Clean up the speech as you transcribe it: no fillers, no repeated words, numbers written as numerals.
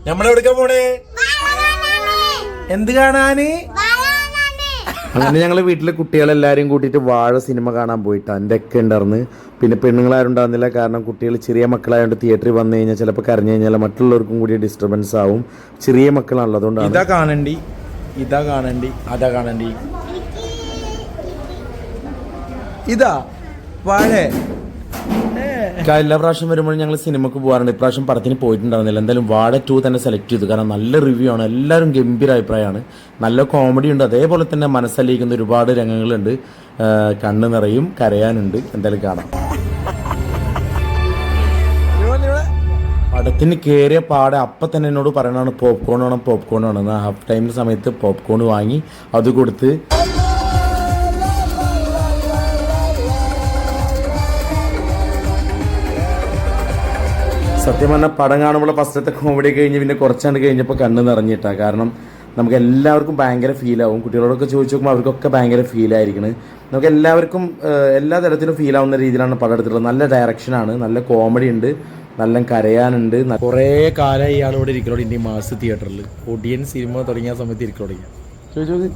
നമ്മളെവിടേക്കാ പോണേ? എന്ത് കാണാന്? അങ്ങനെ ഞങ്ങൾ വീട്ടിലെ കുട്ടികളെല്ലാവരും കൂട്ടിയിട്ട് വാഴ സിനിമ കാണാൻ പോയിട്ട് എൻ്റെ ഒക്കെ ഉണ്ടായിരുന്നു. പിന്നെ പെണ്ണുങ്ങളാരും ഉണ്ടാകുന്നില്ല, കാരണം കുട്ടികൾ ചെറിയ മക്കളായതുകൊണ്ട് തിയേറ്ററിൽ വന്നു കഴിഞ്ഞാൽ ചിലപ്പോൾ കരഞ്ഞു കഴിഞ്ഞാൽ മറ്റുള്ളവർക്കും കൂടി ഡിസ്റ്റർബൻസ് ആവും. ചെറിയ മക്കളാണല്ലോ, അതുകൊണ്ടാണ്. ഇതാ കാണണ്ടി, ഇതാ കാണണ്ടി, അതാ കാണണ്ടി, ഇതാ വാഴ. എല്ലാ പ്രാവശ്യം വരുമ്പോഴും ഞങ്ങൾ സിനിമക്ക് പോകാറുണ്ട്. ഇപ്രാവശ്യം പടത്തിന് പോയിട്ടുണ്ടായിരുന്നില്ല. എന്തായാലും വാഴ 2 തന്നെ സെലക്ട് ചെയ്തു, കാരണം നല്ല റിവ്യൂ ആണ്. എല്ലാവരും ഗംഭീര അഭിപ്രായമാണ്. നല്ല കോമഡി ഉണ്ട്, അതേപോലെ തന്നെ മനസ്സലിയിക്കുന്ന ഒരുപാട് രംഗങ്ങളുണ്ട്. കണ്ണ് നിറയും, കരയാനുണ്ട്. എന്തായാലും കാണാം. പടത്തിന് കയറിയ പാടെ അപ്പം തന്നെ എന്നോട് പറയണതാണ് പോപ്കോൺ വേണം, പോപ്കോൺ വേണം. ഹാഫ് ടൈമിൻ്റെ സമയത്ത് പോപ്കോൺ വാങ്ങി അത് കൊടുത്ത് സത്യം പറഞ്ഞാൽ പടം കാണുമ്പോൾ ഫസ്റ്റത്തെ കോമഡി കഴിഞ്ഞ് പിന്നെ കുറച്ചാണ്ട് കഴിഞ്ഞപ്പോൾ കണ്ണ് നിറഞ്ഞിട്ടാണ്. കാരണം നമുക്ക് എല്ലാവർക്കും ഭയങ്കര ഫീലാവും. കുട്ടികളോടൊക്കെ ചോദിച്ചു നോക്കുമ്പോൾ അവർക്കൊക്കെ ഭയങ്കര ഫീലായിരിക്കണം. നമുക്ക് എല്ലാവർക്കും എല്ലാ തരത്തിലും ഫീലാവുന്ന രീതിയിലാണ് പടം എടുത്തിട്ടുള്ളത്. നല്ല ഡയറക്ഷനാണ്, നല്ല കോമഡി ഉണ്ട്, നല്ല കരയാനുണ്ട്. കുറേ കാലം ഇയാളോട് ഇരിക്കലോട് ഇന്ത്യ മാസ് തിയേറ്ററിൽ ഒടിയൻ സിനിമ തുടങ്ങിയ സമയത്ത് ഇരിക്കലോടിക്കുക ചോദിച്ചു.